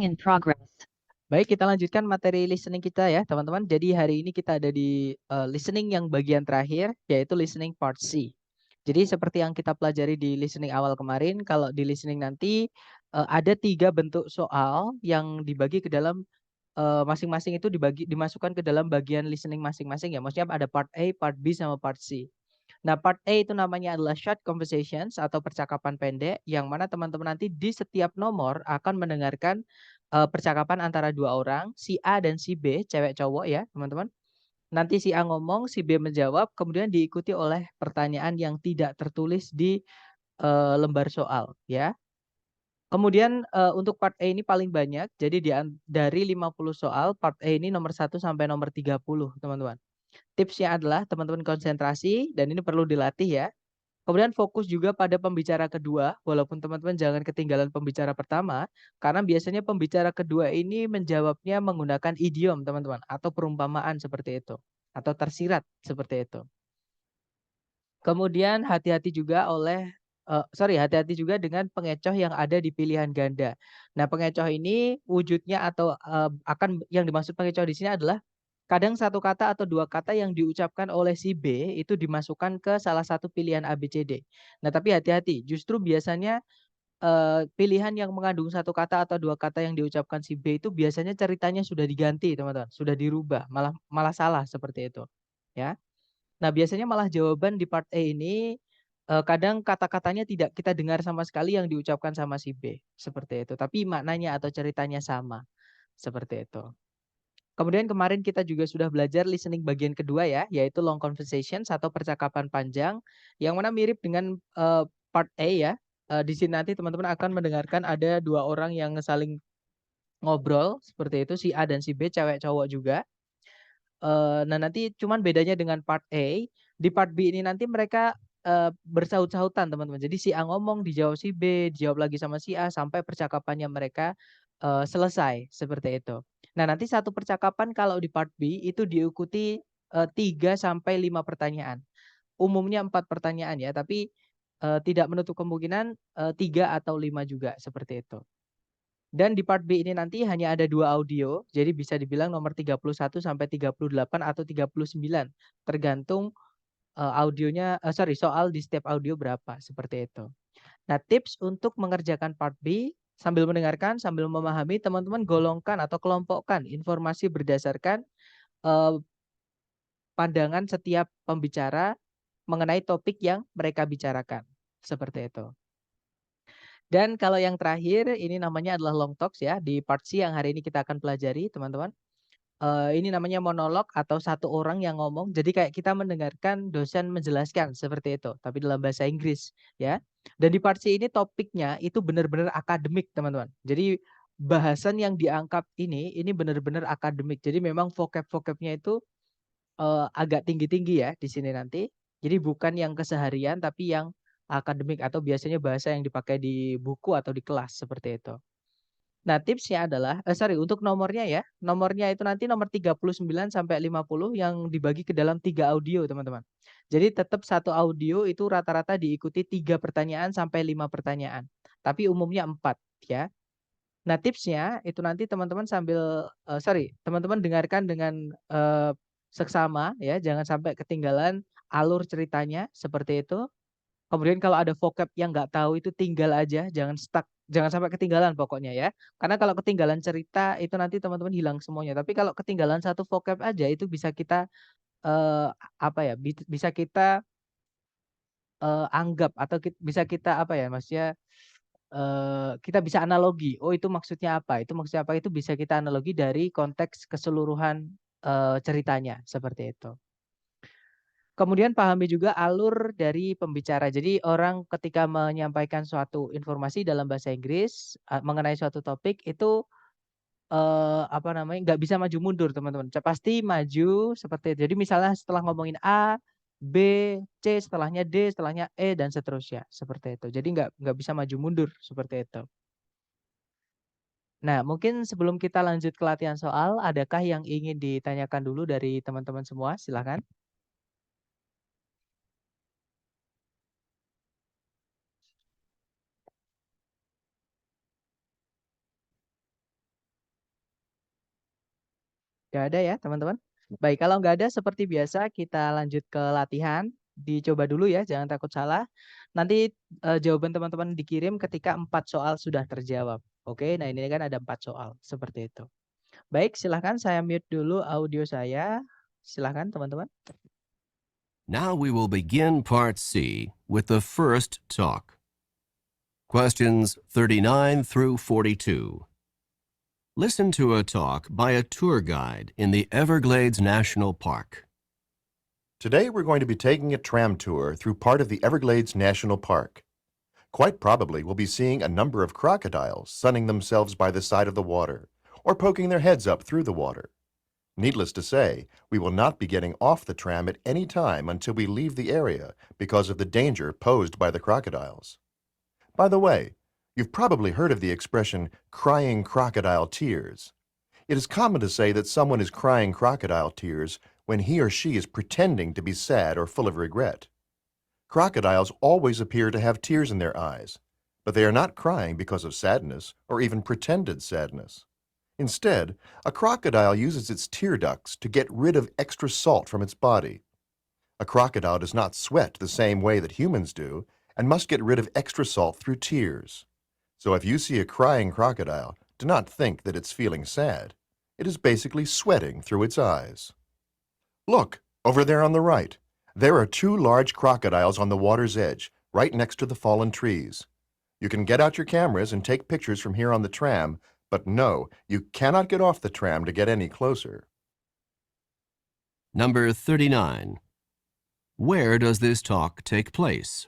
In progress. Baik, kita lanjutkan materi listening kita ya, teman-teman. Jadi hari ini kita ada di listening yang bagian terakhir, yaitu listening part C. Jadi seperti yang kita pelajari di listening awal kemarin, kalau di listening nanti ada 3 bentuk soal yang dibagi ke dalam masing-masing itu dimasukkan ke dalam bagian listening masing-masing ya. Maksudnya ada part A, part B, sama part C. Nah, part A itu namanya adalah short conversations atau percakapan pendek, yang mana teman-teman nanti di setiap nomor akan mendengarkan percakapan antara 2 orang, si A dan si B, cewek cowok ya, teman-teman. Nanti si A ngomong, si B menjawab, kemudian diikuti oleh pertanyaan yang tidak tertulis di lembar soal ya. Kemudian untuk part A ini paling banyak, jadi dari 50 soal, part A ini nomor 1 sampai nomor 30, teman-teman. Tipsnya adalah teman-teman konsentrasi dan ini perlu dilatih ya. Kemudian fokus juga pada pembicara kedua, walaupun teman-teman jangan ketinggalan pembicara pertama, karena biasanya pembicara kedua ini menjawabnya menggunakan idiom, teman-teman, atau perumpamaan seperti itu, atau tersirat seperti itu. Kemudian hati-hati juga hati-hati juga dengan pengecoh yang ada di pilihan ganda. Nah, pengecoh ini wujudnya atau yang dimaksud pengecoh di sini adalah kadang satu kata atau 2 kata yang diucapkan oleh si B itu dimasukkan ke salah satu pilihan A, B, C, D. Nah, tapi hati-hati, justru biasanya pilihan yang mengandung satu kata atau 2 kata yang diucapkan si B itu biasanya ceritanya sudah diganti, teman-teman, sudah dirubah, malah malah salah seperti itu, ya. Nah, biasanya malah jawaban di part A ini kadang kata-katanya tidak kita dengar sama sekali yang diucapkan sama si B, seperti itu. Tapi maknanya atau ceritanya sama, seperti itu. Kemudian kemarin kita juga sudah belajar listening bagian kedua ya, yaitu long conversations atau percakapan panjang, yang mana mirip dengan part A ya. Di sini nanti teman-teman akan mendengarkan ada 2 orang yang saling ngobrol, seperti itu, si A dan si B, cewek cowok juga. Nah, nanti cuman bedanya dengan part A, di part B ini nanti mereka bersaut-sautan, teman-teman. Jadi si A ngomong, dijawab si B, dijawab lagi sama si A, sampai percakapannya mereka selesai, seperti itu. Nah, nanti satu percakapan kalau di part B itu diikuti 3 sampai 5 pertanyaan. Umumnya 4 pertanyaan ya, tapi tidak menutup kemungkinan 3 atau 5 juga, seperti itu. Dan di part B ini nanti hanya ada 2 audio, jadi bisa dibilang nomor 31 sampai 38 atau 39, tergantung soal di setiap audio berapa, seperti itu. Nah, tips untuk mengerjakan part B sambil mendengarkan, sambil memahami, teman-teman golongkan atau kelompokkan informasi berdasarkan eee, pandangan setiap pembicara mengenai topik yang mereka bicarakan, seperti itu. Dan kalau yang terakhir ini namanya adalah long talks ya, di part C yang hari ini kita akan pelajari, teman-teman. Ini namanya monolog atau satu orang yang ngomong, jadi kayak kita mendengarkan dosen menjelaskan seperti itu, tapi dalam bahasa Inggris ya. Dan di part C ini topiknya itu benar-benar akademik, teman-teman. Jadi bahasan yang diangkat ini benar-benar akademik. Jadi memang vocab-vocabnya itu agak tinggi-tinggi ya di sini nanti. Jadi bukan yang keseharian tapi yang akademik atau biasanya bahasa yang dipakai di buku atau di kelas seperti itu. Nah, tipsnya adalah untuk nomornya ya, nomornya itu nanti nomor 39 sampai 50 yang dibagi ke dalam 3 audio, teman-teman. Jadi tetap satu audio itu rata-rata diikuti 3 pertanyaan sampai 5 pertanyaan, tapi umumnya 4 ya. Nah, tipsnya itu nanti teman-teman teman-teman dengarkan dengan seksama ya, jangan sampai ketinggalan alur ceritanya, seperti itu. Kemudian kalau ada vocab yang nggak tahu itu tinggal aja, jangan stuck, jangan sampai ketinggalan pokoknya ya. Karena kalau ketinggalan cerita itu nanti teman-teman hilang semuanya. Tapi kalau ketinggalan satu vocab aja itu bisa kita eee, bisa kita anggap atau bisa kita maksudnya kita bisa analogi, oh itu maksudnya apa, itu bisa kita analogi dari konteks keseluruhan ceritanya, seperti itu. Kemudian pahami juga alur dari pembicara. Jadi orang ketika menyampaikan suatu informasi dalam bahasa Inggris, mengenai suatu topik itu, nggak bisa maju mundur teman-teman. Pasti maju seperti itu. Jadi misalnya setelah ngomongin A, B, C, setelahnya D, setelahnya E, dan seterusnya, seperti itu. Jadi nggak bisa maju mundur, seperti itu. Nah, mungkin sebelum kita lanjut ke latihan soal, adakah yang ingin ditanyakan dulu dari teman-teman semua? Silakan. Nggak ada ya, teman-teman? Baik, kalau nggak ada seperti biasa kita lanjut ke latihan. Dicoba dulu ya, jangan takut salah. Nanti, jawaban teman-teman dikirim ketika 4 soal sudah terjawab. Oke, nah ini kan ada 4 soal, seperti itu. Baik, silahkan saya mute dulu audio saya. Silahkan teman-teman. Now we will begin Part C with the first talk. Questions 39 through 42. Listen to a talk by a tour guide in the Everglades National Park. Today we're going to be taking a tram tour through part of the Everglades National Park. Quite probably we'll be seeing a number of crocodiles sunning themselves by the side of the water or poking their heads up through the water. Needless to say, we will not be getting off the tram at any time until we leave the area because of the danger posed by the crocodiles. By the way, you've probably heard of the expression crying crocodile tears. It is common to say that someone is crying crocodile tears when he or she is pretending to be sad or full of regret. Crocodiles always appear to have tears in their eyes, but they are not crying because of sadness or even pretended sadness. Instead, a crocodile uses its tear ducts to get rid of extra salt from its body. A crocodile does not sweat the same way that humans do and must get rid of extra salt through tears. So if you see a crying crocodile, do not think that it's feeling sad. It is basically sweating through its eyes. Look, over there on the right. There are 2 large crocodiles on the water's edge, right next to the fallen trees. You can get out your cameras and take pictures from here on the tram, but no, you cannot get off the tram to get any closer. Number 39. Where does this talk take place?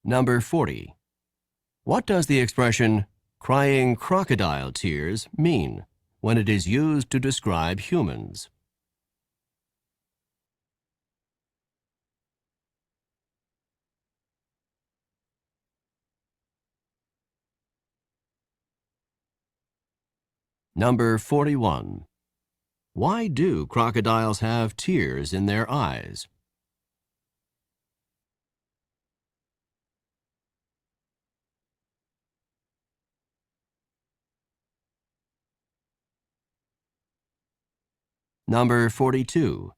Number 40. What does the expression crying crocodile tears mean when it is used to describe humans? Number 41. Why do crocodiles have tears in their eyes? Number 42.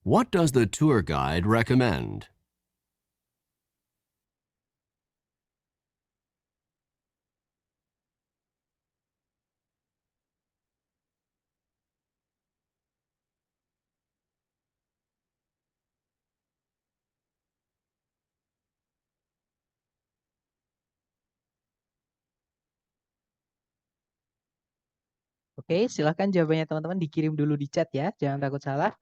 What does the tour guide recommend? Oke, silahkan jawabannya teman-teman dikirim dulu di chat ya, jangan takut salah.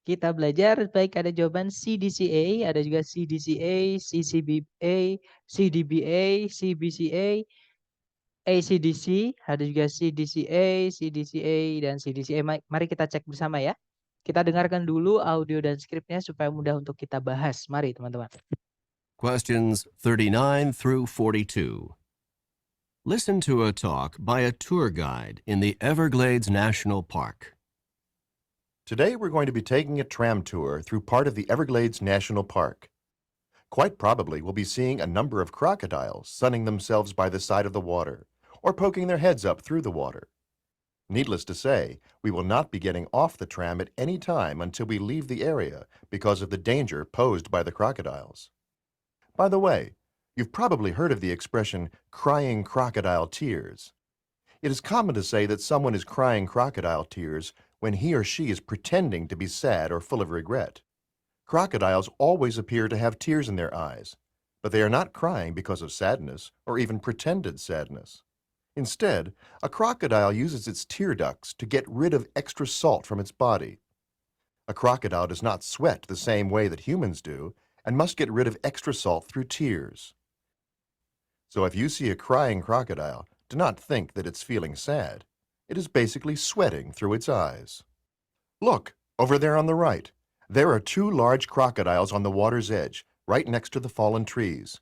Kita belajar, baik ada jawaban CDCA, ada juga CDCA, CCBA, CDBA, CBCA, ACDC, ada juga CDCA, CDCA, dan CDCA. Mari kita cek bersama ya. Kita dengarkan dulu audio dan skripnya supaya mudah untuk kita bahas. Mari teman-teman. Questions 39 through 42. Listen to a talk by a tour guide in the Everglades National Park. Today we're going to be taking a tram tour through part of the Everglades National Park. Quite probably we'll be seeing a number of crocodiles sunning themselves by the side of the water or poking their heads up through the water. Needless to say, we will not be getting off the tram at any time until we leave the area because of the danger posed by the crocodiles. By the way, you've probably heard of the expression crying crocodile tears. It is common to say that someone is crying crocodile tears when he or she is pretending to be sad or full of regret. Crocodiles always appear to have tears in their eyes, but they are not crying because of sadness or even pretended sadness. Instead, a crocodile uses its tear ducts to get rid of extra salt from its body. A crocodile does not sweat the same way that humans do and must get rid of extra salt through tears. So if you see a crying crocodile, do not think that it's feeling sad. It is basically sweating through its eyes. Look, over there on the right. There are 2 large crocodiles on the water's edge, right next to the fallen trees.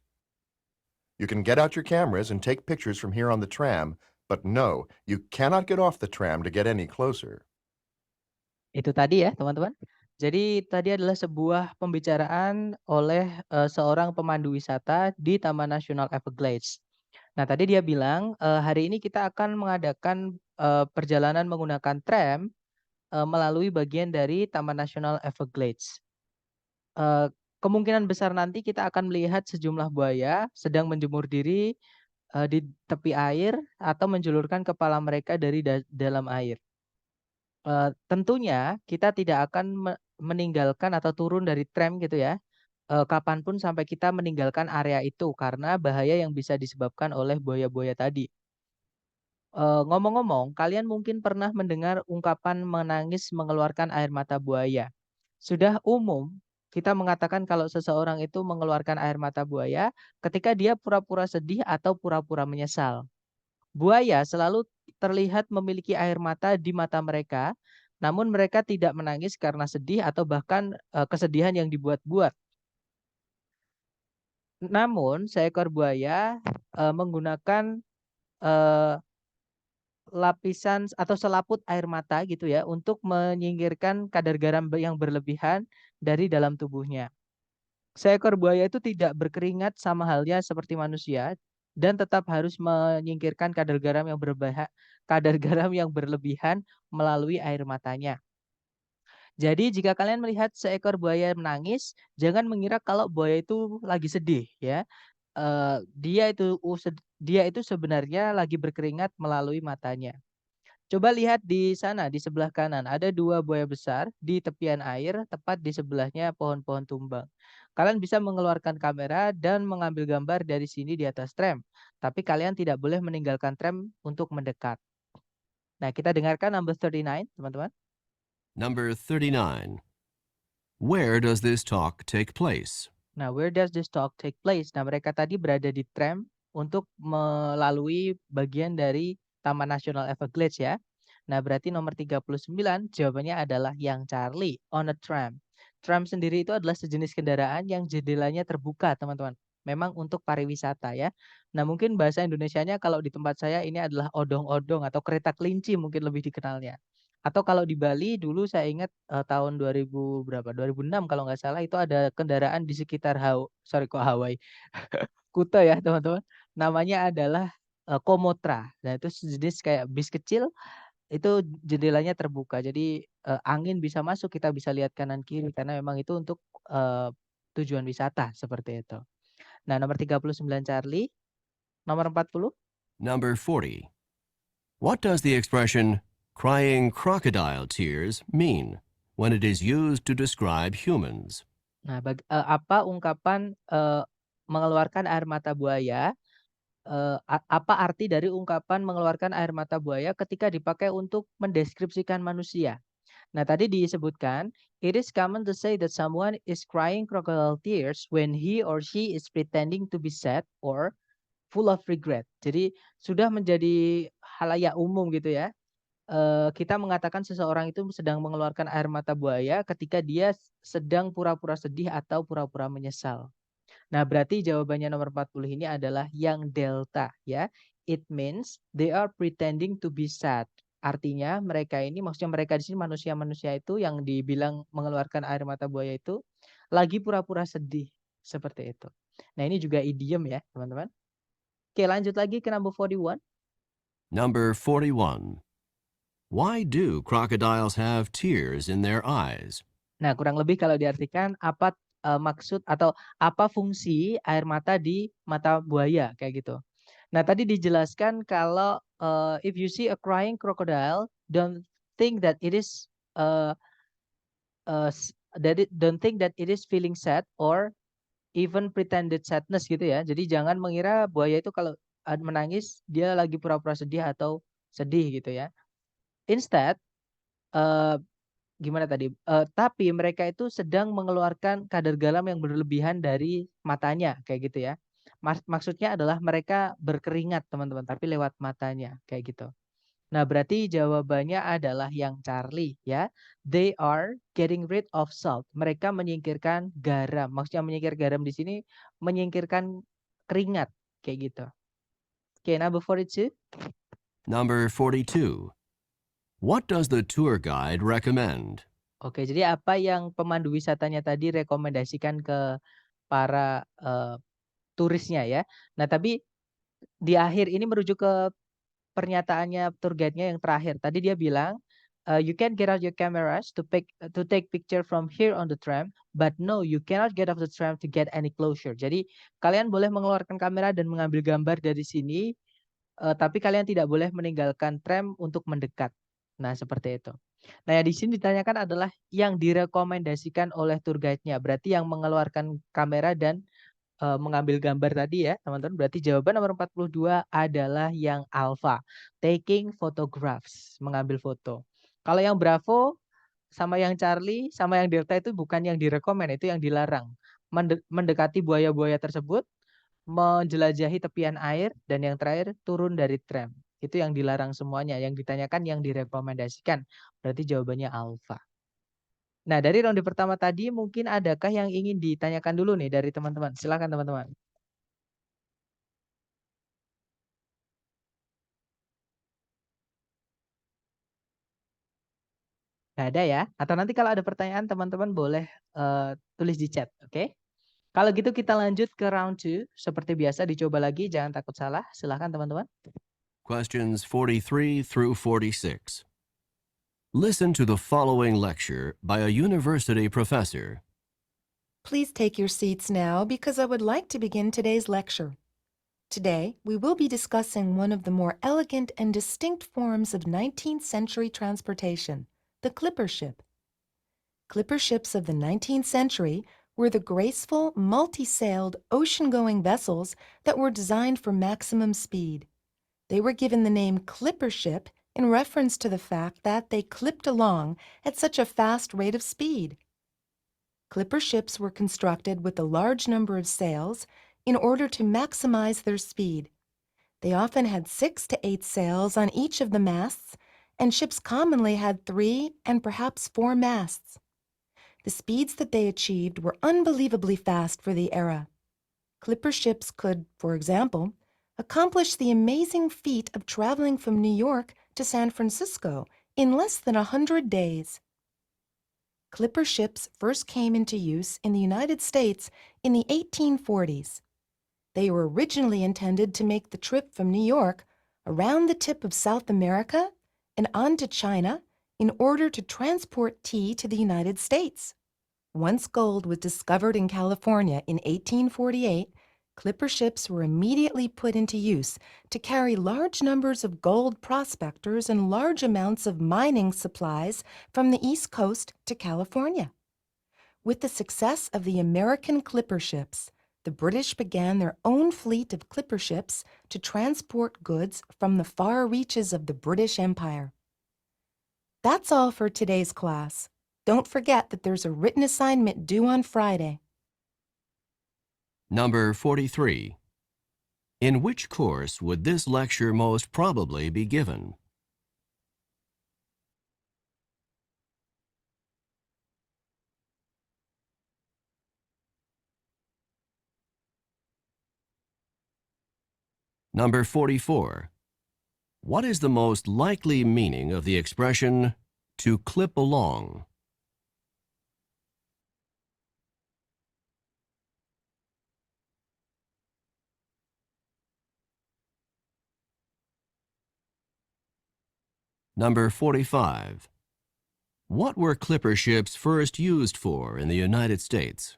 You can get out your cameras and take pictures from here on the tram, but no, you cannot get off the tram to get any closer. Itu tadi ya teman-teman. Jadi tadi adalah sebuah pembicaraan oleh, seorang pemandu wisata di Taman Nasional Everglades. Nah, tadi dia bilang, hari ini kita akan mengadakan, perjalanan menggunakan tram, melalui bagian dari Taman Nasional Everglades. Eee, Kemungkinan besar nanti kita akan melihat sejumlah buaya sedang menjemur diri, di tepi air atau menjulurkan kepala mereka dari dalam air. Tentunya kita tidak akan meninggalkan atau turun dari tram gitu ya, kapan pun sampai kita meninggalkan area itu karena bahaya yang bisa disebabkan oleh buaya-buaya tadi. Ngomong-ngomong, kalian mungkin pernah mendengar ungkapan menangis mengeluarkan air mata buaya. Sudah umum kita mengatakan kalau seseorang itu mengeluarkan air mata buaya ketika dia pura-pura sedih atau pura-pura menyesal. Buaya selalu terlihat memiliki air mata di mata mereka, namun mereka tidak menangis karena sedih atau bahkan, kesedihan yang dibuat-buat. Namun seekor buaya, menggunakan, eee, lapisan atau selaput air mata gitu ya untuk menyingkirkan kadar garam yang berlebihan dari dalam tubuhnya. Seekor buaya itu tidak berkeringat sama halnya seperti manusia dan tetap harus menyingkirkan kadar garam yang berlebihan melalui air matanya. Jadi jika kalian melihat seekor buaya menangis, jangan mengira kalau buaya itu lagi sedih ya. Dia itu sebenarnya lagi berkeringat melalui matanya. Coba lihat di sana di sebelah kanan, ada 2 buaya besar di tepian air, tepat di sebelahnya pohon-pohon tumbang. Kalian bisa mengeluarkan kamera dan mengambil gambar dari sini di atas tram, tapi kalian tidak boleh meninggalkan tram untuk mendekat. Nah, kita dengarkan number 39, teman-teman. Number 39. Where does this talk take place? Nah, where does this talk take place? Nah, mereka tadi berada di tram untuk melalui bagian dari Taman Nasional Everglades ya. Nah, berarti nomor 39 jawabannya adalah yang Charlie, on a tram. Tram sendiri itu adalah sejenis kendaraan yang jendelanya terbuka, teman-teman. Memang untuk pariwisata ya. Nah, mungkin bahasa Indonesianya kalau di tempat saya ini adalah odong-odong atau kereta kelinci mungkin lebih dikenalnya. Atau kalau di Bali dulu saya ingat, tahun 2000 berapa, 2006 kalau nggak salah itu ada kendaraan di sekitar sorry kok Hawaii, Kuta ya teman-teman, namanya adalah, Komotra. Nah itu sejenis kayak bis kecil, itu jendelanya terbuka jadi, angin bisa masuk, kita bisa lihat kanan kiri karena memang itu untuk, eee, tujuan wisata seperti itu. Nah nomor 39 Charlie, nomor 40. Number 40. What does the expression crying crocodile tears mean when it is used to describe humans? Nah apa ungkapan, mengeluarkan air mata buaya. Apa arti dari ungkapan mengeluarkan air mata buaya ketika dipakai untuk mendeskripsikan manusia? Nah, tadi disebutkan, "It is common to say that someone is crying crocodile tears when he or she is pretending to be sad or full of regret." Jadi sudah menjadi halayak umum gitu ya, kita mengatakan seseorang itu sedang mengeluarkan air mata buaya ketika dia sedang pura-pura sedih atau pura-pura menyesal. Nah, berarti jawabannya nomor 40 ini adalah yang delta ya. It means they are pretending to be sad. Artinya mereka ini maksudnya mereka di sini manusia-manusia itu yang dibilang mengeluarkan air mata buaya itu lagi pura-pura sedih, seperti itu. Nah, ini juga idiom ya, teman-teman. Oke, lanjut lagi ke number 41. Number 41. Why do crocodiles have tears in their eyes? Nah, kurang lebih kalau diartikan apa, maksud atau apa fungsi air mata di mata buaya, kayak gitu. Nah, tadi dijelaskan kalau, if you see a crying crocodile, don't think that it is, eee eee, s don't think that it is feeling sad or even pretended sadness gitu ya. Jadi jangan mengira buaya itu kalau, menangis dia lagi pura-pura sedih atau sedih gitu ya. Instead, eee gimana tadi? Tapi mereka itu sedang mengeluarkan kadar garam yang berlebihan dari matanya, kayak gitu ya. Maksudnya adalah mereka berkeringat teman-teman, tapi lewat matanya, kayak gitu. Nah, berarti jawabannya adalah yang Charlie ya. They are getting rid of salt. Mereka menyingkirkan garam. Maksudnya menyingkir garam di sini menyingkirkan keringat, kayak gitu. Oke, number 42. Number 42. What does the tour guide recommend? Oke, jadi apa yang pemandu wisatanya tadi rekomendasikan ke para, turisnya ya. Nah, tapi di akhir ini merujuk ke pernyataannya tour guide-nya yang terakhir. Tadi dia bilang, "You can get out your cameras to take picture from here on the tram, but no, you cannot get off the tram to get any closure." Jadi kalian boleh mengeluarkan kamera dan mengambil gambar dari sini, tapi kalian tidak boleh meninggalkan tram untuk mendekat. Nah, seperti itu. Nah, yang di sini ditanyakan adalah yang direkomendasikan oleh tour guide-nya, berarti yang mengeluarkan kamera dan mengambil gambar tadi ya, teman-teman. Berarti jawaban nomor 42 adalah yang alfa, taking photographs, mengambil foto. Kalau yang Bravo sama yang Charlie sama yang Delta itu bukan yang direkomend, itu yang dilarang. Mendekati buaya-buaya tersebut, menjelajahi tepian air, dan yang terakhir turun dari tram. Itu yang dilarang semuanya, yang ditanyakan yang direkomendasikan. Berarti jawabannya alfa. Nah, dari ronde pertama tadi mungkin adakah yang ingin ditanyakan dulu nih dari teman-teman? Silakan teman-teman. Nggak ada ya? Atau nanti kalau ada pertanyaan teman-teman boleh tulis di chat, oke? Kalau gitu kita lanjut ke round 2. Seperti biasa dicoba lagi, jangan takut salah. Silakan teman-teman. Questions 43 through 46. Listen to the following lecture by a university professor. Please take your seats now because I would like to begin today's lecture. Today, we will be discussing one of the more elegant and distinct forms of 19th century transportation, the clipper ship. Clipper ships of the 19th century were the graceful, multi-sailed, ocean-going vessels that were designed for maximum speed. They were given the name clipper ship in reference to the fact that they clipped along at such a fast rate of speed. Clipper ships were constructed with a large number of sails in order to maximize their speed. They often had 6 to 8 sails on each of the masts, and ships commonly had 3 and perhaps 4 masts. The speeds that they achieved were unbelievably fast for the era. Clipper ships could, for example, accomplish the amazing feat of traveling from New York to San Francisco in less than 100 days. Clipper ships first came into use in the United States in the 1840s. They were originally intended to make the trip from New York around the tip of South America and on to China in order to transport tea to the United States. Once gold was discovered in California in 1848, clipper ships were immediately put into use to carry large numbers of gold prospectors and large amounts of mining supplies from the East Coast to California. With the success of the American clipper ships, the British began their own fleet of clipper ships to transport goods from the far reaches of the British Empire. That's all for today's class. Don't forget that there's a written assignment due on Friday. Number 43. In which course would this lecture most probably be given? Number 44. What is the most likely meaning of the expression to clip along? Number 45. What were clipper ships first used for in the United States?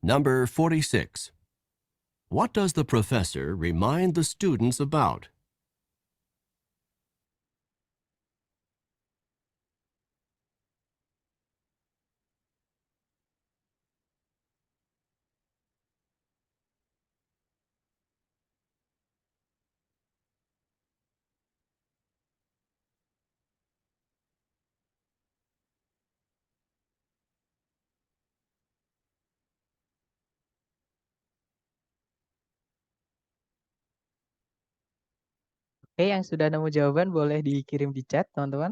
Number 46. What does the professor remind the students about? Oke, yang sudah nemu jawaban boleh dikirim di chat, teman-teman.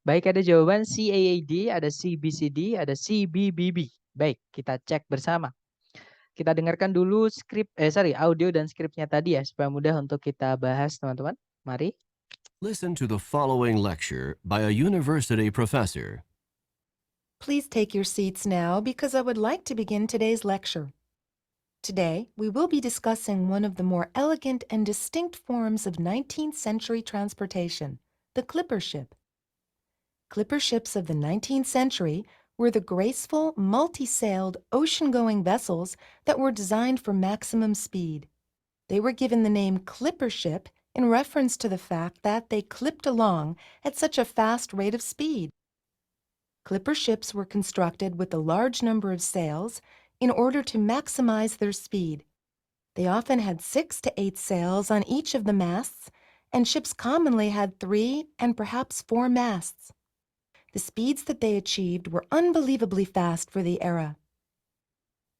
Baik, ada jawaban CAAD, ada CBCD, ada CBBB. Baik, kita cek bersama. Kita dengarkan dulu audio dan skripnya tadi ya, supaya mudah untuk kita bahas, teman-teman. Mari. Listen to the following lecture by a university professor. Please take your seats now because I would like to begin today's lecture. Today, we will be discussing one of the more elegant and distinct forms of 19th century transportation, the clipper ship. Clipper ships of the 19th century were the graceful, multi-sailed, ocean-going vessels that were designed for maximum speed. They were given the name clipper ship in reference to the fact that they clipped along at such a fast rate of speed. Clipper ships were constructed with a large number of sails in order to maximize their speed. They often had 6 to 8 sails on each of the masts, and ships commonly had 3 and perhaps 4 masts. The speeds that they achieved were unbelievably fast for the era.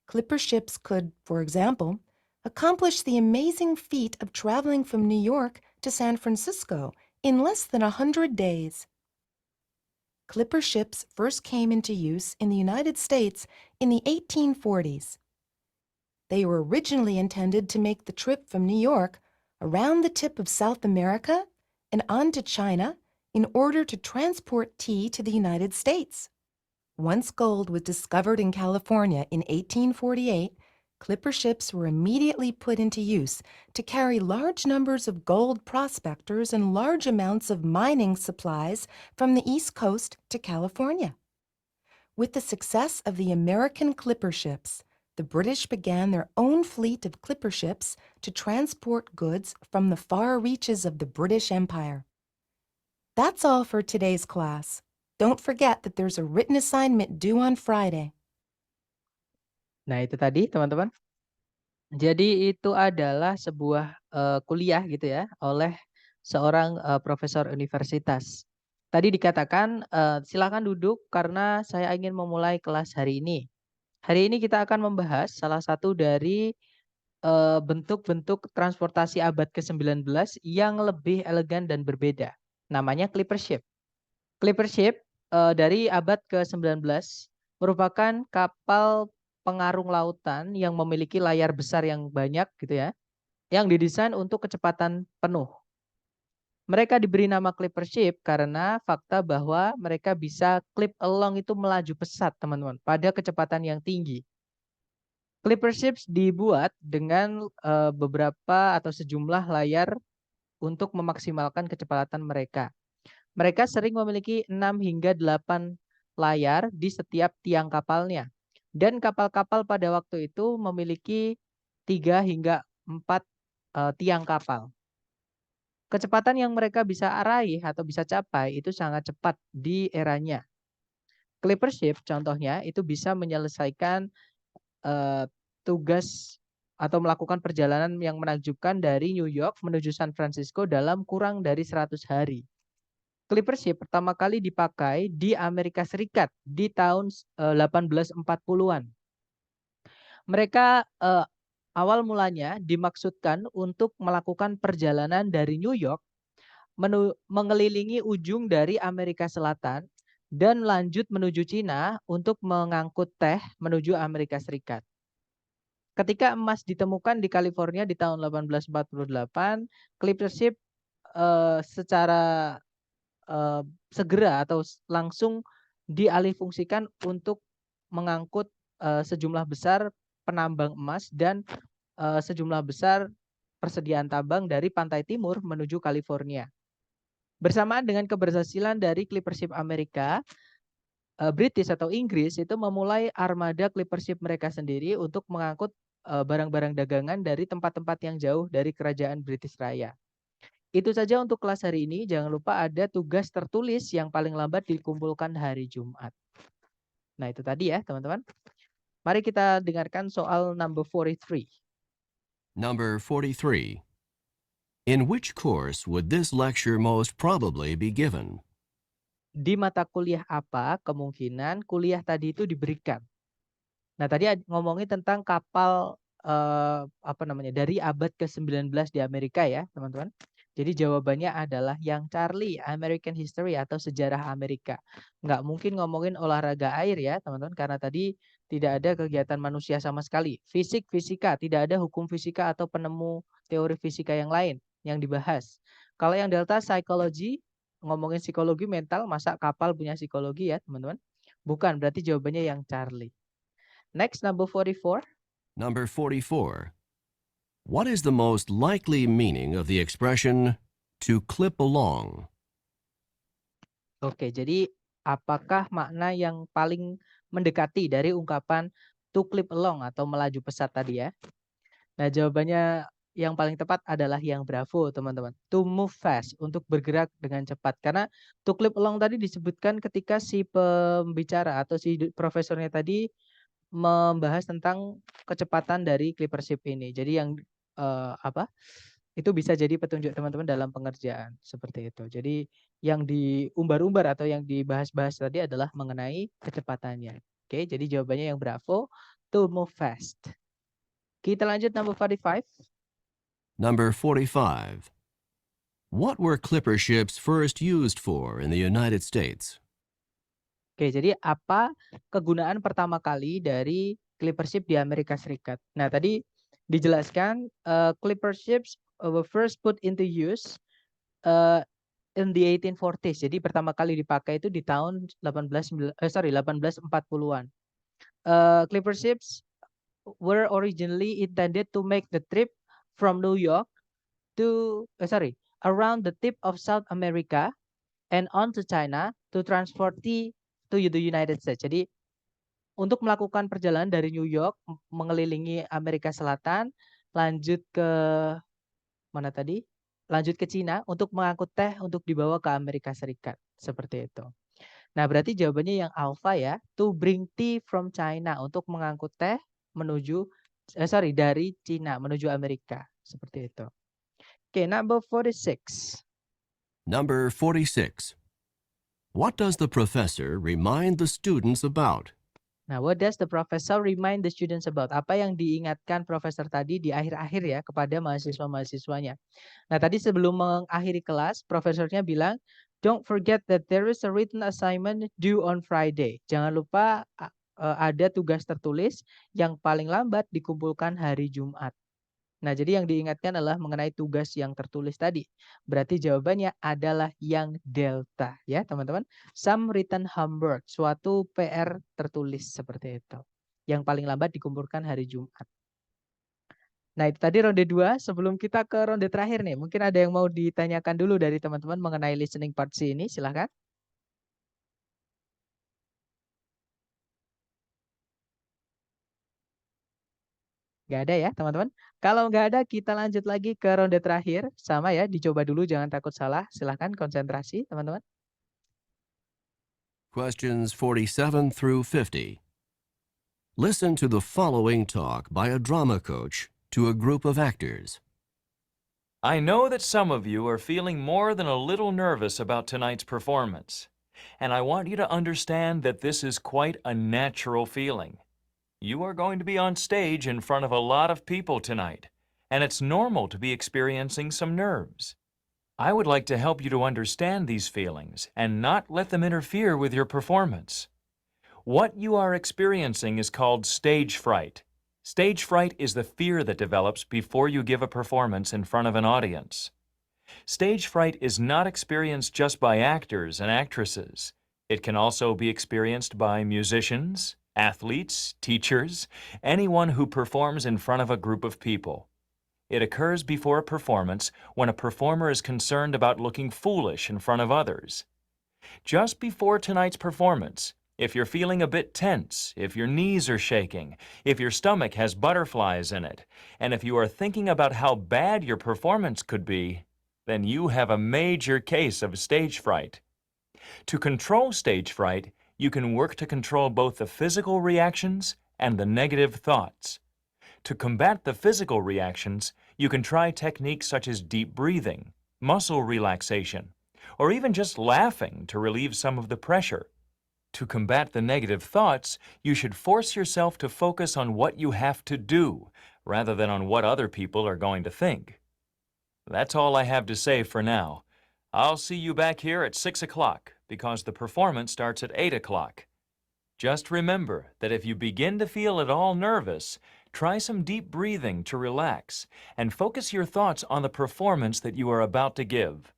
Clipper ships could, for example, accomplish the amazing feat of traveling from New York to San Francisco in less than 100 days. Clipper ships first came into use in the United States in the 1840s. They were originally intended to make the trip from New York around the tip of South America and on to China in order to transport tea to the United States. Once gold was discovered in California in 1848, clipper ships were immediately put into use to carry large numbers of gold prospectors and large amounts of mining supplies from the East Coast to California. With the success of the American clipper ships, the British began their own fleet of clipper ships to transport goods from the far reaches of the British Empire. That's all for today's class. Don't forget that there's a written assignment due on Friday. Nah, itu tadi, teman-teman. Jadi itu adalah sebuah kuliah gitu ya, oleh seorang profesor universitas. Tadi dikatakan, silakan duduk karena saya ingin memulai kelas hari ini. Hari ini kita akan membahas salah satu dari bentuk-bentuk transportasi abad ke-19 yang lebih elegan dan berbeda. Namanya clipper ship. Clipper ship dari abad ke-19 merupakan kapal pengarung lautan yang memiliki layar besar yang banyak gitu ya, yang didesain untuk kecepatan penuh. Mereka diberi nama clipper ship karena fakta bahwa mereka bisa clip along itu melaju pesat, teman-teman, pada kecepatan yang tinggi. Clipper ships dibuat dengan beberapa atau sejumlah layar untuk memaksimalkan kecepatan mereka. Mereka sering memiliki 6 hingga 8 layar di setiap tiang kapalnya. Dan kapal-kapal pada waktu itu memiliki 3 hingga 4 tiang kapal. Kecepatan yang mereka bisa raih atau bisa capai itu sangat cepat di eranya. Clipper ship contohnya itu bisa menyelesaikan tugas atau melakukan perjalanan yang menakjubkan dari New York menuju San Francisco dalam kurang dari 100 hari. Clipper ship pertama kali dipakai di Amerika Serikat di tahun 1840-an. Mereka awal mulanya dimaksudkan untuk melakukan perjalanan dari New York mengelilingi ujung dari Amerika Selatan dan lanjut menuju Cina untuk mengangkut teh menuju Amerika Serikat. Ketika emas ditemukan di California di tahun 1848, clipper ship secara segera atau langsung dialihfungsikan untuk mengangkut sejumlah besar penambang emas dan sejumlah besar persediaan tambang dari pantai timur menuju California. Bersamaan dengan keberhasilan dari clipper ship Amerika, British atau Inggris itu memulai armada clipper ship mereka sendiri untuk mengangkut barang-barang dagangan dari tempat-tempat yang jauh dari kerajaan British Raya. Itu saja untuk kelas hari ini. Jangan lupa ada tugas tertulis yang paling lambat dikumpulkan hari Jumat. Nah, itu tadi ya, teman-teman. Mari kita dengarkan soal number 43. Number 43. In which course would this lecture most probably be given? Di mata kuliah apa kemungkinan kuliah tadi itu diberikan? Nah, tadi ngomongin tentang kapal dari abad ke-19 di Amerika ya, teman-teman. Jadi jawabannya adalah yang Charlie, American History atau sejarah Amerika. Nggak mungkin ngomongin olahraga air ya teman-teman, karena tadi tidak ada kegiatan manusia sama sekali. Fisik, fisika, tidak ada hukum fisika atau penemu teori fisika yang lain yang dibahas. Kalau yang Delta, Psychology, ngomongin psikologi mental, masa kapal punya psikologi ya teman-teman? Bukan, berarti jawabannya yang Charlie. Next, number 44. Number 44. What is the most likely meaning of the expression to clip along? Oke, jadi apakah makna yang paling mendekati dari ungkapan to clip along atau melaju pesat tadi ya? Nah, jawabannya yang paling tepat adalah yang bravo, teman-teman. To move fast, untuk bergerak dengan cepat. Karena to clip along tadi disebutkan ketika si pembicara atau si profesornya tadi membahas tentang kecepatan dari clipper ship ini. Jadi yang apa? Itu bisa jadi petunjuk teman-teman dalam pengerjaan seperti itu. Jadi yang diumbar-umbar atau yang dibahas-bahas tadi adalah mengenai kecepatannya. Oke, jadi jawabannya yang bravo, to move fast. Kita lanjut number 45. Number 45. What were clipper ships first used for in the United States? Oke, jadi apa kegunaan pertama kali dari clipper ship di Amerika Serikat? Nah, tadi dijelaskan clipper ships were first put into use in the 1840s. Jadi pertama kali dipakai itu di tahun 1840-an. Clipper ships were originally intended to make the trip from New York to around the tip of South America and on to China to transport tea to the United States. Jadi untuk melakukan perjalanan dari New York mengelilingi Amerika Selatan, lanjut ke mana tadi? Lanjut ke Cina untuk mengangkut teh untuk dibawa ke Amerika Serikat. Seperti itu. Nah, berarti jawabannya yang alpha ya, to bring tea from China, untuk mengangkut teh menuju dari Cina menuju Amerika. Seperti itu. Oke, number 46. Number 46. What does the professor remind the students about? Nah, what does the professor remind the students about? Apa yang diingatkan profesor tadi di akhir-akhir ya kepada mahasiswa-mahasiswanya. Nah, tadi sebelum mengakhiri kelas, profesornya bilang, don't forget that there is a written assignment due on Friday. Jangan lupa ada tugas tertulis yang paling lambat dikumpulkan hari Jumat. Nah, jadi yang diingatkan adalah mengenai tugas yang tertulis tadi. Berarti jawabannya adalah yang delta ya, teman-teman. Some written homework, suatu PR tertulis seperti itu. Yang paling lambat dikumpulkan hari Jumat. Nah, itu tadi ronde 2. Sebelum kita ke ronde terakhir nih, mungkin ada yang mau ditanyakan dulu dari teman-teman mengenai listening part C ini, silahkan. Nggak ada ya, teman-teman. Kalau nggak ada, kita lanjut lagi ke ronde terakhir. Sama ya, dicoba dulu, jangan takut salah. Silahkan konsentrasi, teman-teman. Questions 47 through 50. Listen to the following talk by a drama coach to a group of actors. I know that some of you are feeling more than a little nervous about tonight's performance, and I want you to understand that this is quite a natural feeling. You are going to be on stage in front of a lot of people tonight, and it's normal to be experiencing some nerves. I would like to help you to understand these feelings and not let them interfere with your performance. What you are experiencing is called stage fright. Stage fright is the fear that develops before you give a performance in front of an audience. Stage fright is not experienced just by actors and actresses. It can also be experienced by musicians, athletes, teachers, anyone who performs in front of a group of people. It occurs before a performance when a performer is concerned about looking foolish in front of others. Just before tonight's performance, if you're feeling a bit tense, if your knees are shaking, if your stomach has butterflies in it, and if you are thinking about how bad your performance could be, then you have a major case of stage fright. To control stage fright, you can work to control both the physical reactions and the negative thoughts. To combat the physical reactions, you can try techniques such as deep breathing, muscle relaxation, or even just laughing to relieve some of the pressure. To combat the negative thoughts, you should force yourself to focus on what you have to do, rather than on what other people are going to think. That's all I have to say for now. I'll see you back here at 6 o'clock because the performance starts at 8 o'clock. Just remember that if you begin to feel at all nervous, try some deep breathing to relax and focus your thoughts on the performance that you are about to give.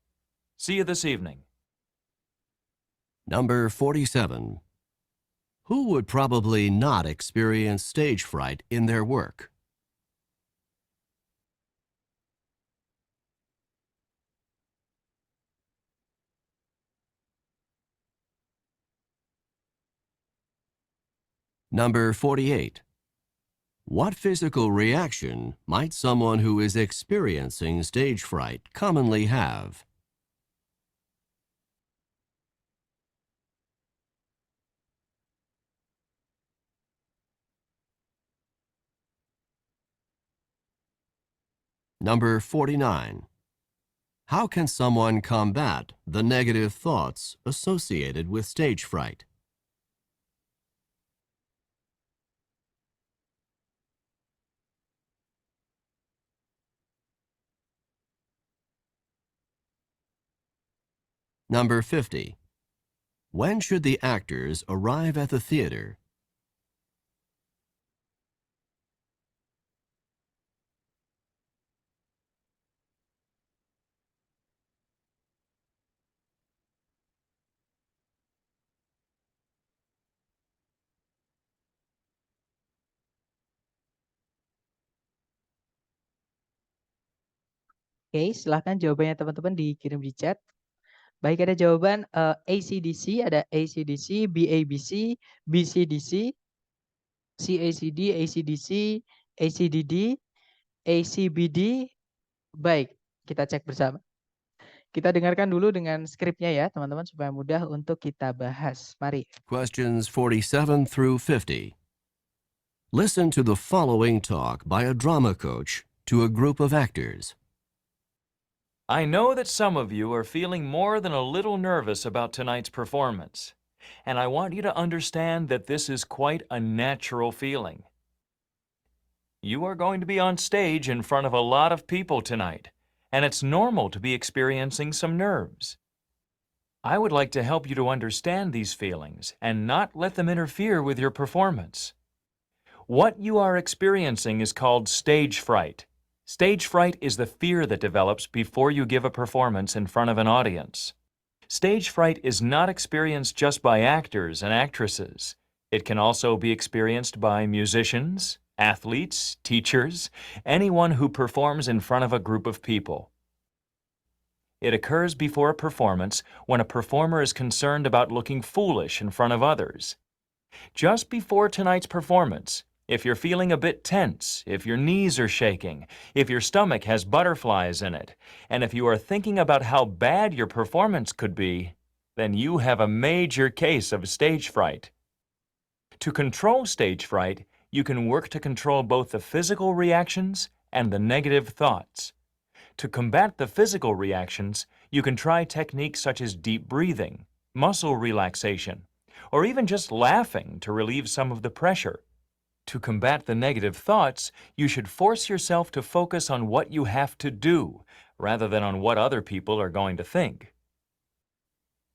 See you this evening. Number 47. Who would probably not experience stage fright in their work? Number 48. What physical reaction might someone who is experiencing stage fright commonly have? Number 49. How can someone combat the negative thoughts associated with stage fright? Number 50. When should the actors arrive at the theater? Oke, silahkan jawabannya teman-teman dikirim di chat. Baik, ada jawaban AC/DC, ada AC/DC, BABC, BCDC, CACD, ACDC, ACDD, ACBD. Baik, kita cek bersama. Kita dengarkan dulu dengan skripnya ya, teman-teman, supaya mudah untuk kita bahas. Mari. Questions 47 through 50. Listen to the following talk by a drama coach to a group of actors. I know that some of you are feeling more than a little nervous about tonight's performance, and I want you to understand that this is quite a natural feeling. You are going to be on stage in front of a lot of people tonight, and it's normal to be experiencing some nerves. I would like to help you to understand these feelings and not let them interfere with your performance. What you are experiencing is called stage fright. Stage fright is the fear that develops before you give a performance in front of an audience. Stage fright is not experienced just by actors and actresses. It can also be experienced by musicians, athletes, teachers, anyone who performs in front of a group of people. It occurs before a performance when a performer is concerned about looking foolish in front of others. Just before tonight's performance, if you're feeling a bit tense, if your knees are shaking, if your stomach has butterflies in it, and if you are thinking about how bad your performance could be, then you have a major case of stage fright. To control stage fright, you can work to control both the physical reactions and the negative thoughts. To combat the physical reactions, you can try techniques such as deep breathing, muscle relaxation, or even just laughing to relieve some of the pressure. To combat the negative thoughts, you should force yourself to focus on what you have to do, rather than on what other people are going to think.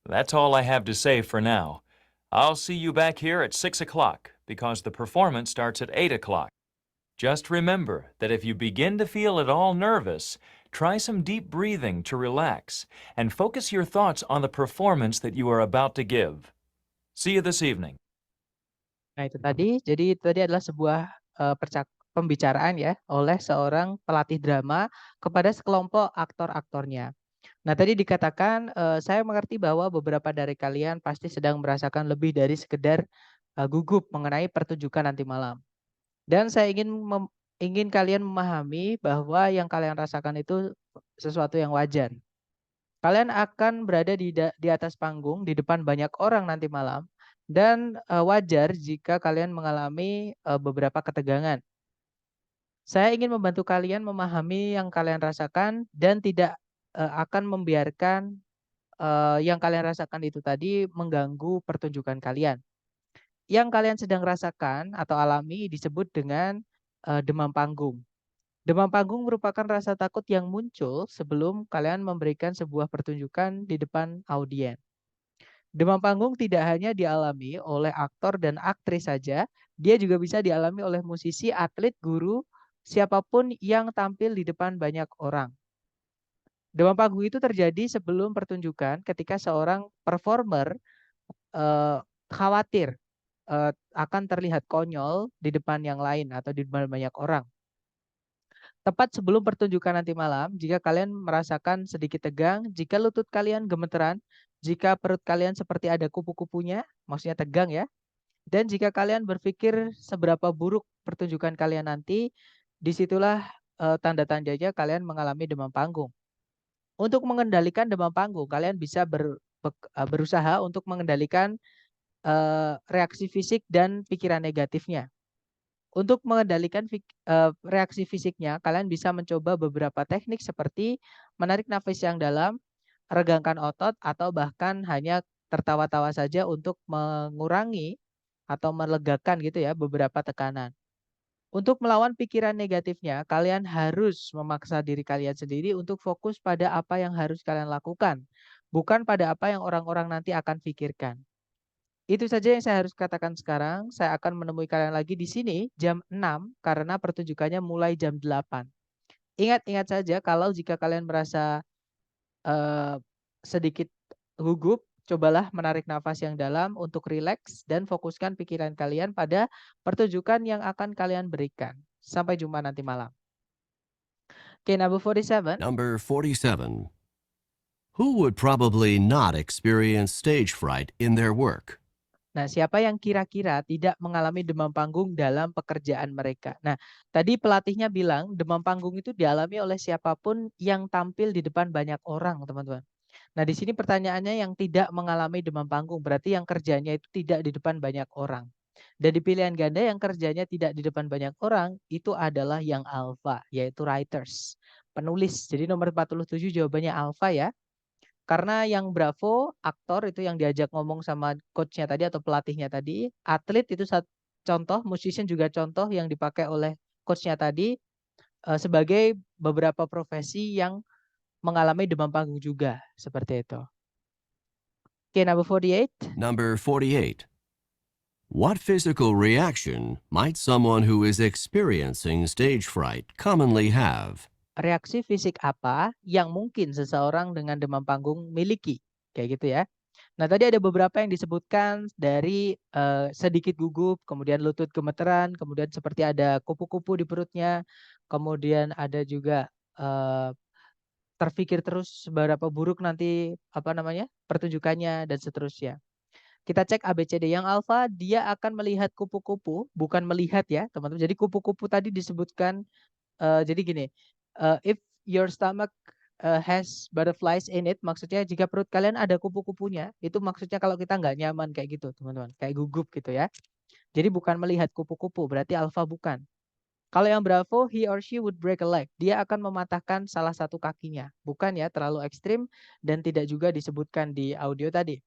That's all I have to say for now. I'll see you back here at 6 o'clock because the performance starts at 8 o'clock. Just remember that if you begin to feel at all nervous, try some deep breathing to relax and focus your thoughts on the performance that you are about to give. See you this evening. Nah, itu tadi. Jadi itu tadi adalah sebuah pembicaraan ya oleh seorang pelatih drama kepada sekelompok aktor-aktornya. Nah, tadi dikatakan saya mengerti bahwa beberapa dari kalian pasti sedang merasakan lebih dari sekedar gugup mengenai pertunjukan nanti malam. Dan saya ingin kalian memahami bahwa yang kalian rasakan itu sesuatu yang wajar. Kalian akan berada di atas panggung di depan banyak orang nanti malam. Dan wajar jika kalian mengalami beberapa ketegangan. Saya ingin membantu kalian memahami yang kalian rasakan dan tidak akan membiarkan yang kalian rasakan itu tadi mengganggu pertunjukan kalian. Yang kalian sedang rasakan atau alami disebut dengan demam panggung. Demam panggung merupakan rasa takut yang muncul sebelum kalian memberikan sebuah pertunjukan di depan audiens. Demam panggung tidak hanya dialami oleh aktor dan aktris saja, dia juga bisa dialami oleh musisi, atlet, guru, siapapun yang tampil di depan banyak orang. Demam panggung itu terjadi sebelum pertunjukan ketika seorang performer khawatir akan terlihat konyol di depan yang lain atau di depan banyak orang. Tepat sebelum pertunjukan nanti malam, jika kalian merasakan sedikit tegang, jika lutut kalian gemeteran, jika perut kalian seperti ada kupu-kupunya, maksudnya tegang ya, dan jika kalian berpikir seberapa buruk pertunjukan kalian nanti, disitulah tanda-tandanya kalian mengalami demam panggung. Untuk mengendalikan demam panggung, kalian bisa berusaha untuk mengendalikan reaksi fisik dan pikiran negatifnya. Untuk mengendalikan reaksi fisiknya, kalian bisa mencoba beberapa teknik seperti menarik nafas yang dalam, regangkan otot, atau bahkan hanya tertawa-tawa saja untuk mengurangi atau melegakan gitu ya beberapa tekanan. Untuk melawan pikiran negatifnya, kalian harus memaksa diri kalian sendiri untuk fokus pada apa yang harus kalian lakukan, bukan pada apa yang orang-orang nanti akan pikirkan. Itu saja yang saya harus katakan sekarang. Saya akan menemui kalian lagi di sini jam 6 karena pertunjukannya mulai jam 8. Ingat-ingat saja kalau jika kalian merasa sedikit gugup, cobalah menarik nafas yang dalam untuk rileks dan fokuskan pikiran kalian pada pertunjukan yang akan kalian berikan. Sampai jumpa nanti malam. Okay, number 47. Number 47. Who would probably not experience stage fright in their work? Nah, siapa yang kira-kira tidak mengalami demam panggung dalam pekerjaan mereka? Nah, tadi pelatihnya bilang demam panggung itu dialami oleh siapapun yang tampil di depan banyak orang, teman-teman. Nah, di sini pertanyaannya yang tidak mengalami demam panggung, berarti yang kerjanya itu tidak di depan banyak orang. Dan di pilihan ganda yang kerjanya tidak di depan banyak orang, itu adalah yang alpha, yaitu writers, penulis. Jadi nomor 47 jawabannya alpha ya. Karena yang bravo, aktor itu yang diajak ngomong sama coach-nya tadi atau pelatihnya tadi, atlet itu contoh, musician juga contoh yang dipakai oleh coach-nya tadi sebagai beberapa profesi yang mengalami demam panggung juga, seperti itu. Okay, number 48. Number 48. What physical reaction might someone who is experiencing stage fright commonly have? Reaksi fisik apa yang mungkin seseorang dengan demam panggung miliki? Kayak gitu ya. Nah, tadi ada beberapa yang disebutkan dari sedikit gugup, kemudian lutut gemeteran, kemudian seperti ada kupu-kupu di perutnya, kemudian ada juga terpikir terus seberapa buruk nanti pertunjukannya dan seterusnya. Kita cek ABCD. Yang alfa dia akan melihat kupu-kupu, bukan melihat ya teman-teman. Jadi kupu-kupu tadi disebutkan jadi gini, if your stomach has butterflies in it, maksudnya jika perut kalian ada kupu-kupunya, itu maksudnya kalau kita nggak nyaman kayak gitu, teman-teman, kayak gugup gitu ya. Jadi bukan melihat kupu-kupu, berarti alfa bukan. Kalau yang bravo, he or she would break a leg. Dia akan mematahkan salah satu kakinya. Bukan ya, terlalu ekstrim dan tidak juga disebutkan di audio tadi.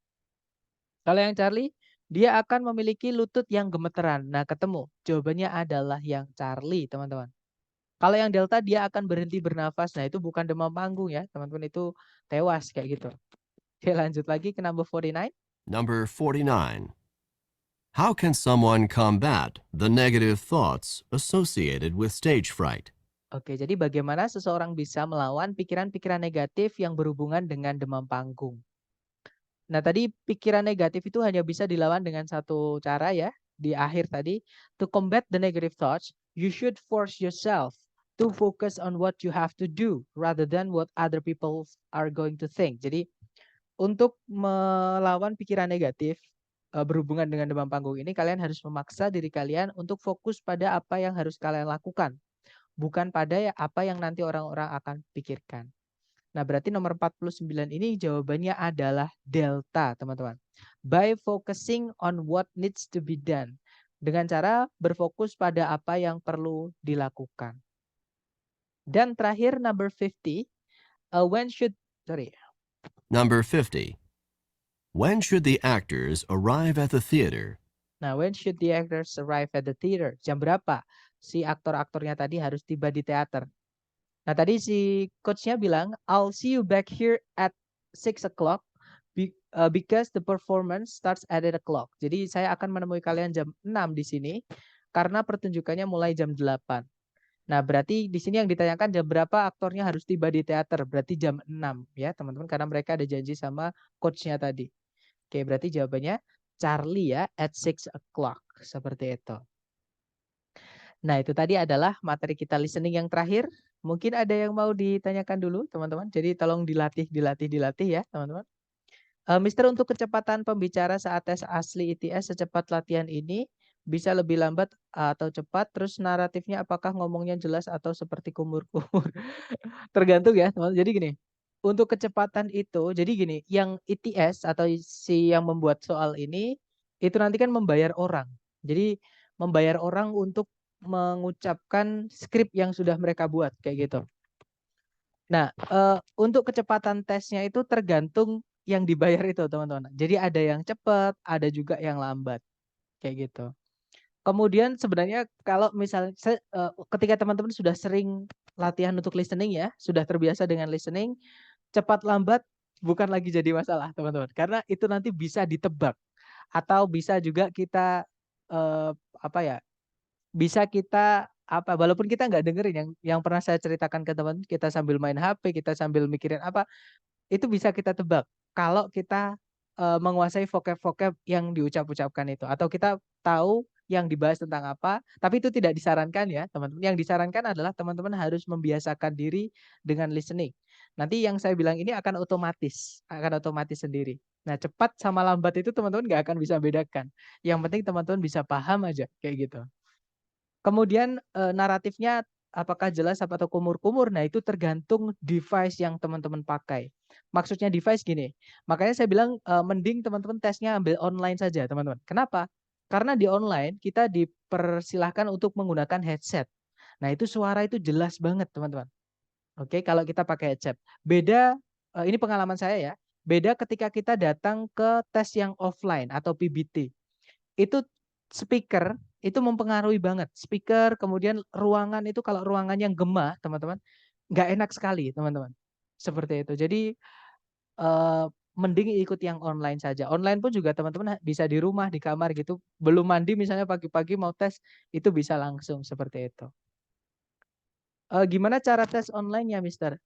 Kalau yang Charlie, dia akan memiliki lutut yang gemeteran. Nah, ketemu. Jawabannya adalah yang Charlie, teman-teman. Kalau yang delta dia akan berhenti bernafas. Nah, itu bukan demam panggung ya, teman-teman, itu tewas kayak gitu. Oke, lanjut lagi ke number 49. Number 49. How can someone combat the negative thoughts associated with stage fright? Oke, jadi bagaimana seseorang bisa melawan pikiran-pikiran negatif yang berhubungan dengan demam panggung? Nah, tadi pikiran negatif itu hanya bisa dilawan dengan satu cara ya, di akhir tadi. To combat the negative thoughts, you should force yourself to focus on what you have to do rather than what other people are going to think. Jadi, untuk melawan pikiran negatif berhubungan dengan demam panggung ini, kalian harus memaksa diri kalian untuk fokus pada apa yang harus kalian lakukan, bukan pada apa yang nanti orang-orang akan pikirkan. Nah, berarti nomor 49 ini jawabannya adalah delta, teman-teman. By focusing on what needs to be done. Dengan cara berfokus pada apa yang perlu dilakukan. Dan terakhir number 50, Number 50. When should the actors arrive at the theater Nah, when should the actors arrive at the theater? Jam berapa si aktor-aktornya tadi harus tiba di teater? Nah, tadi si coach-nya bilang, I'll see you back here at 6 o'clock because the performance starts at 8 o'clock. Jadi saya akan menemui kalian jam 6 di sini karena pertunjukannya mulai jam 8. Nah, berarti di sini yang ditanyakan jam berapa aktornya harus tiba di teater. Berarti jam 6 ya, teman-teman, karena mereka ada janji sama coach-nya tadi. Oke, berarti jawabannya Charlie ya, at 6 o'clock. Seperti itu. Nah, itu tadi adalah materi kita listening yang terakhir. Mungkin ada yang mau ditanyakan dulu, teman-teman. Jadi tolong dilatih ya, teman-teman. Mister, untuk kecepatan pembicara saat tes asli ITS secepat latihan ini bisa lebih lambat atau cepat, terus naratifnya apakah ngomongnya jelas atau seperti kumur-kumur? Tergantung ya, teman. Jadi gini, untuk kecepatan itu, jadi gini, yang ITS atau si yang membuat soal ini, itu nanti kan membayar orang. Jadi membayar orang untuk mengucapkan skrip yang sudah mereka buat, kayak gitu. Nah, untuk kecepatan tesnya itu tergantung yang dibayar itu, teman-teman. Jadi ada yang cepat, ada juga yang lambat, kayak gitu. Kemudian sebenarnya kalau misalnya ketika teman-teman sudah sering latihan untuk listening ya, sudah terbiasa dengan listening, cepat lambat bukan lagi jadi masalah, teman-teman. Karena itu nanti bisa ditebak atau bisa juga kita apa ya? Bisa kita walaupun kita nggak dengerin yang pernah saya ceritakan ke teman, kita sambil main HP, kita sambil mikirin apa, itu bisa kita tebak kalau kita menguasai vocab-vocab yang diucap-ucapkan itu atau kita tahu yang dibahas tentang apa, tapi itu tidak disarankan ya, teman-teman. Yang disarankan adalah teman-teman harus membiasakan diri dengan listening. Nanti yang saya bilang ini akan otomatis sendiri. Nah, cepat sama lambat itu teman-teman nggak akan bisa bedakan. Yang penting teman-teman bisa paham aja kayak gitu. Kemudian naratifnya apakah jelas atau kumur-kumur? Nah, itu tergantung device yang teman-teman pakai. Maksudnya device gini, makanya saya bilang mending teman-teman tesnya ambil online saja, teman-teman. Kenapa? Karena di online kita dipersilahkan untuk menggunakan headset. Nah, itu suara itu jelas banget, teman-teman. Oke, kalau kita pakai headset. Beda, ini pengalaman saya ya, beda ketika kita datang ke tes yang offline atau PBT. Itu speaker itu mempengaruhi banget. Speaker, kemudian ruangan itu kalau ruangan yang gema, teman-teman, nggak enak sekali, teman-teman. Seperti itu. Jadi mending ikut yang online saja. Online pun juga teman-teman bisa di rumah, di kamar gitu. Belum mandi misalnya pagi-pagi mau tes, itu bisa langsung seperti itu. Gimana cara tes online-nya, Mister?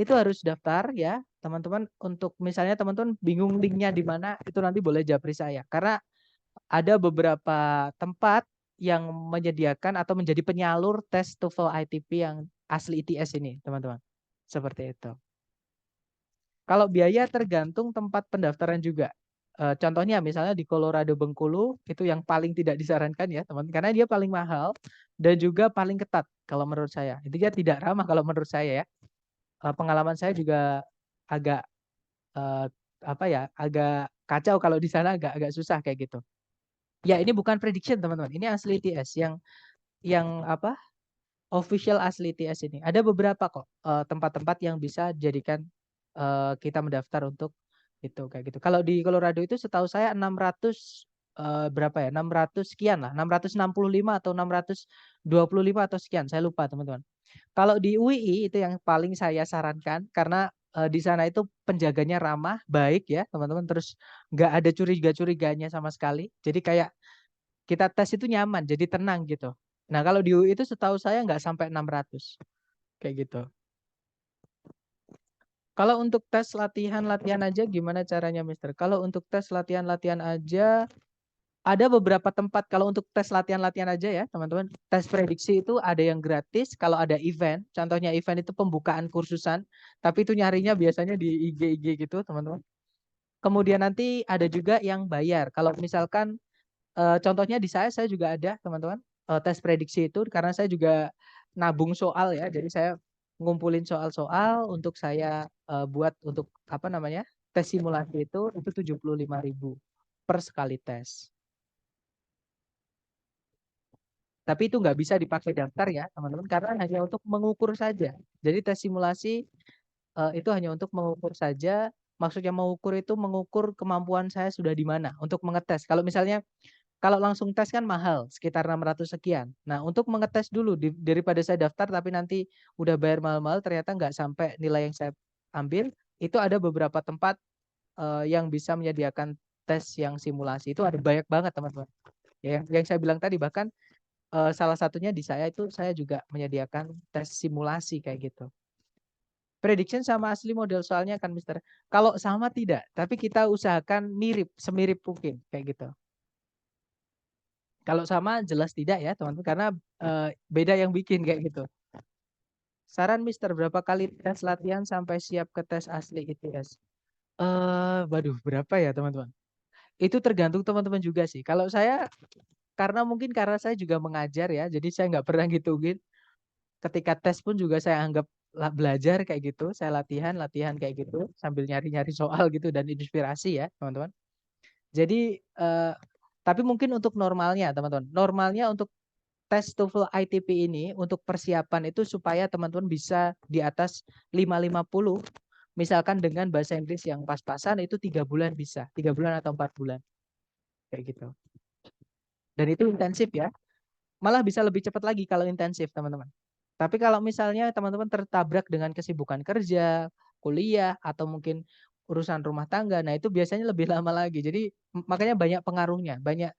Itu harus daftar ya, teman-teman. Untuk misalnya teman-teman bingung linknya di mana, itu nanti boleh japri saya. Karena ada beberapa tempat yang menyediakan atau menjadi penyalur tes TOEFL ITP yang asli ITS ini, teman-teman. Seperti itu. Kalau biaya tergantung tempat pendaftaran juga. Contohnya misalnya di Colorado Bengkulu itu yang paling tidak disarankan ya, teman, karena dia paling mahal dan juga paling ketat kalau menurut saya. Itu dia tidak ramah kalau menurut saya ya. Pengalaman saya juga agak agak kacau kalau di sana agak susah kayak gitu. Ya, ini bukan prediction, teman-teman. Ini asli TS yang official asli TS ini. Ada beberapa kok tempat-tempat yang bisa dijadikan kita mendaftar untuk itu kayak gitu. Kalau di Colorado itu setahu saya 600 berapa ya? 600 sekian lah. 665 atau 625 atau sekian, saya lupa, teman-teman. Kalau di UII itu yang paling saya sarankan karena di sana itu penjaganya ramah, baik ya, teman-teman. Terus nggak ada curiga-curiganya sama sekali. Jadi kayak kita tes itu nyaman, jadi tenang gitu. Nah, kalau di UI itu setahu saya nggak sampai 600. Kayak gitu. Kalau untuk tes latihan-latihan aja gimana caranya, Mister? Kalau untuk tes latihan-latihan aja ada beberapa tempat. Kalau untuk tes latihan-latihan aja ya, teman-teman. Tes prediksi itu ada yang gratis kalau ada event. Contohnya event itu pembukaan kursusan, tapi itu nyarinya biasanya di IG gitu, teman-teman. Kemudian nanti ada juga yang bayar. Kalau misalkan contohnya di saya juga ada, teman-teman, tes prediksi itu karena saya juga nabung soal ya. Jadi saya ngumpulin soal-soal untuk saya buat untuk tes simulasi itu 75.000 per sekali tes. Tapi itu nggak bisa dipakai daftar ya, teman-teman, karena hanya untuk mengukur saja. Jadi tes simulasi itu hanya untuk mengukur saja. Maksudnya mengukur itu mengukur kemampuan saya sudah di mana untuk mengetes. Kalau misalnya Kalau langsung tes kan mahal, sekitar 600 sekian. Nah, untuk mengetes dulu daripada saya daftar tapi nanti udah bayar mahal-mahal ternyata nggak sampai nilai yang saya ambil, itu ada beberapa tempat, yang bisa menyediakan tes yang simulasi. Itu ada banyak banget, teman-teman. Ya, yang saya bilang tadi bahkan, salah satunya di saya itu saya juga menyediakan tes simulasi kayak gitu. Prediction sama asli model soalnya kan Mister, kalau sama tidak, tapi kita usahakan mirip, semirip mungkin, kayak gitu. Kalau sama jelas tidak ya teman-teman, karena, beda yang bikin kayak gitu. Saran Mister, berapa kali tes latihan sampai siap ke tes asli ITS? Waduh berapa ya teman-teman? Itu tergantung teman-teman juga sih. Kalau saya, karena saya juga mengajar ya, jadi saya nggak pernah ngitungin. Ketika tes pun juga saya anggap belajar kayak gitu, saya latihan kayak gitu, sambil nyari-nyari soal gitu dan inspirasi ya teman-teman. Jadi, tapi mungkin untuk normalnya teman-teman, normalnya untuk tes TOEFL ITP ini untuk persiapan itu supaya teman-teman bisa di atas 550, misalkan dengan bahasa Inggris yang pas-pasan itu 3 bulan bisa, 3 bulan atau 4 bulan, kayak gitu. Dan itu intensif ya, malah bisa lebih cepat lagi kalau intensif teman-teman. Tapi kalau misalnya teman-teman tertabrak dengan kesibukan kerja, kuliah, atau mungkin urusan rumah tangga, nah itu biasanya lebih lama lagi. Jadi makanya banyak pengaruhnya, banyak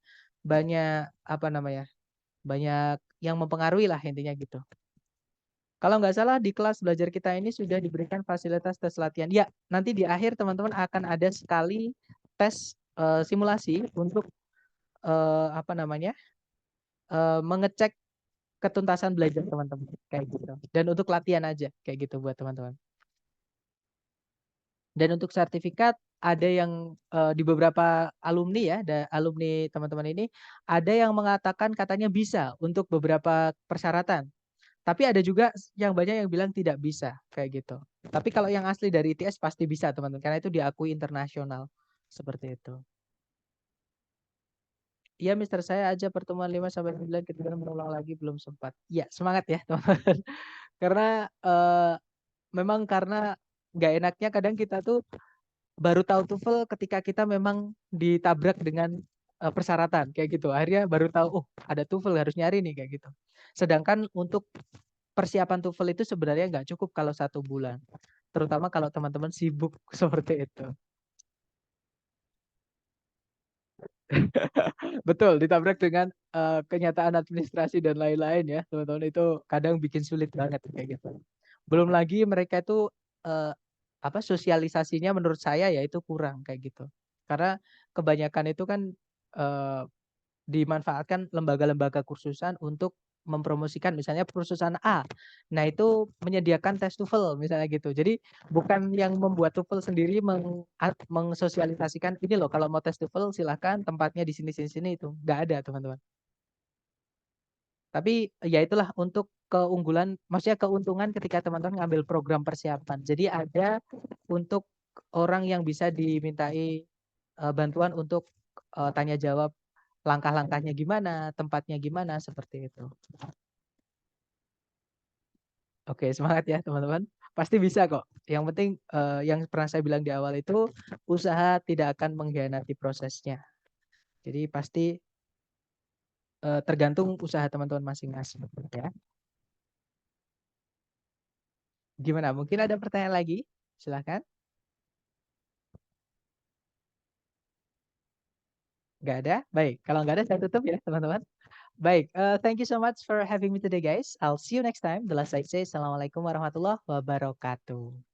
banyak apa namanya, banyak yang mempengaruhi lah intinya gitu. Kalau nggak salah di kelas belajar kita ini sudah diberikan fasilitas tes latihan. Ya, nanti di akhir teman-teman akan ada sekali tes, simulasi untuk, apa namanya, mengecek ketuntasan belajar teman-teman, kayak gitu. Dan untuk latihan aja, kayak gitu buat teman-teman. Dan untuk sertifikat ada yang, di beberapa alumni ya, alumni teman-teman ini, ada yang mengatakan katanya bisa untuk beberapa persyaratan. Tapi ada juga yang banyak yang bilang tidak bisa, kayak gitu. Tapi kalau yang asli dari ITS pasti bisa teman-teman, karena itu diakui internasional, seperti itu. Iya Mister, saya aja pertemuan 5-9 ketika mengulang lagi belum sempat. Iya, semangat ya teman-teman. Karena, memang karena nggak enaknya kadang kita tuh baru tahu TOEFL ketika kita memang ditabrak dengan, persyaratan kayak gitu. Akhirnya baru tahu, "Oh, ada TOEFL harus nyari nih," kayak gitu. Sedangkan untuk persiapan TOEFL itu sebenarnya nggak cukup kalau 1 bulan, terutama kalau teman-teman sibuk seperti itu. Betul, ditabrak dengan, kenyataan administrasi dan lain-lain ya, teman-teman, itu kadang bikin sulit banget kayak gitu. Belum lagi mereka itu, eee, sosialisasinya menurut saya ya itu kurang kayak gitu. Karena kebanyakan itu kan, eee, dimanfaatkan lembaga-lembaga kursusan untuk mempromosikan misalnya perusahaan A. Nah, itu menyediakan tes TOEFL misalnya gitu. Jadi bukan yang membuat TOEFL sendiri mengsosialisasikan, "Ini loh kalau mau tes TOEFL silahkan tempatnya di sini sini sini," itu nggak ada, teman-teman. Tapi ya itulah untuk keunggulan, maksudnya keuntungan ketika teman-teman ngambil program persiapan. Jadi ada untuk orang yang bisa dimintai, bantuan untuk, tanya jawab langkah-langkahnya gimana, tempatnya gimana, seperti itu. Oke, semangat ya teman-teman. Pasti bisa kok. Yang penting, yang pernah saya bilang di awal itu, usaha tidak akan mengkhianati prosesnya. Jadi pasti, tergantung usaha teman-teman masing-masing ya. Gimana, mungkin ada pertanyaan lagi? Silakan. Nggak ada? Baik, kalau nggak ada saya tutup ya teman-teman. Baik, thank you so much for having me today guys. I'll see you next time. The last I say, Assalamualaikum warahmatullahi wabarakatuh.